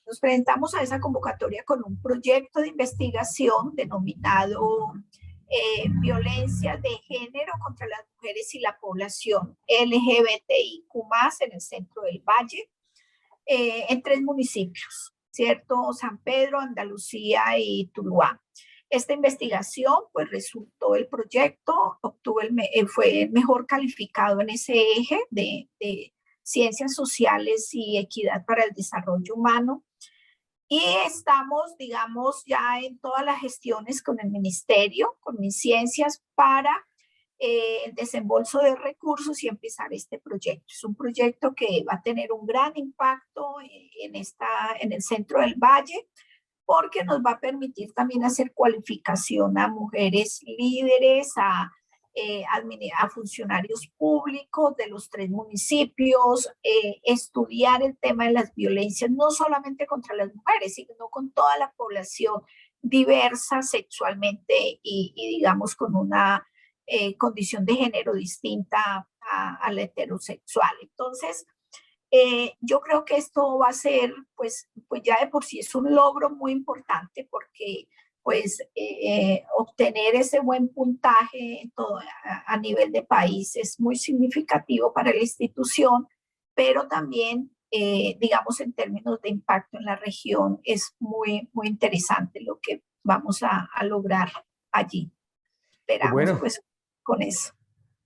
Nos presentamos a esa convocatoria con un proyecto de investigación denominado Violencias de Género contra las Mujeres y la Población LGBTIQ+, en el centro del Valle, en 3 municipios, ¿cierto? San Pedro, Andalucía y Tuluá. Esta investigación, pues resultó el proyecto, fue el mejor calificado en ese eje de ciencias sociales y equidad para el desarrollo humano. Y estamos, digamos, ya en todas las gestiones con el ministerio, con MinCiencias, para el desembolso de recursos y empezar este proyecto. Es un proyecto que va a tener un gran impacto en el centro del Valle, porque nos va a permitir también hacer cualificación a mujeres líderes, a funcionarios públicos de los 3 municipios, estudiar el tema de las violencias, no solamente contra las mujeres, sino con toda la población diversa sexualmente y digamos, con una condición de género distinta a la heterosexual. Entonces, yo creo que esto va a ser, pues ya de por sí es un logro muy importante, porque pues obtener ese buen puntaje a nivel de país es muy significativo para la institución, pero también, digamos, en términos de impacto en la región, es muy, muy interesante lo que vamos a lograr allí. Esperamos, bueno, pues con eso.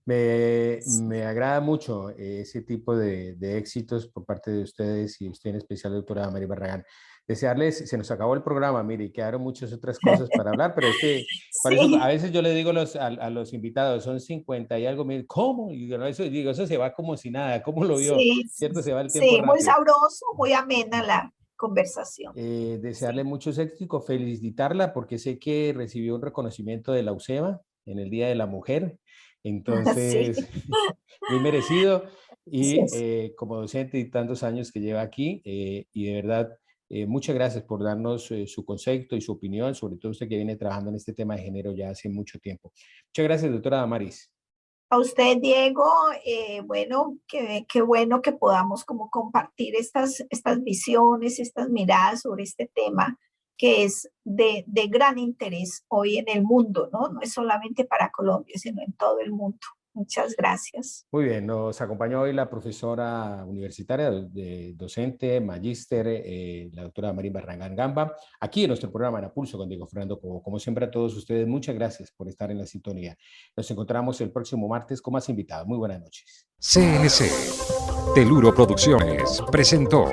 Me agrada mucho ese tipo de éxitos por parte de ustedes y usted en especial, doctora Mary Barragán. Desearles, se nos acabó el programa, mire, quedaron muchas otras cosas para hablar, pero es que por eso a veces yo le digo a los invitados, son 50 y algo, me ¿cómo? Y eso se va como si nada, ¿cómo lo vio? Sí, ¿Cierto? Se va el tiempo rápido. Muy sabroso, muy amena la conversación. Desearle muchos éxitos, felicitarla porque sé que recibió un reconocimiento de la UCEBA en el Día de la Mujer. Entonces, muy merecido y como docente y tantos años que lleva aquí y de verdad, muchas gracias por darnos su concepto y su opinión, sobre todo usted que viene trabajando en este tema de género ya hace mucho tiempo. Muchas gracias, doctora Damaris. A usted, Diego, bueno, qué bueno que podamos como compartir estas visiones, estas miradas sobre este tema que es de gran interés hoy en el mundo, ¿no? No es solamente para Colombia, sino en todo el mundo. Muchas gracias. Muy bien, nos acompañó hoy la profesora universitaria, docente, magíster, la doctora Mary Barragán Gamba, aquí en nuestro programa En Pulso con Diego Fernando Cobo. Como siempre a todos ustedes, muchas gracias por estar en la sintonía. Nos encontramos el próximo martes con más invitados. Muy buenas noches. CNC Teluro Producciones presentó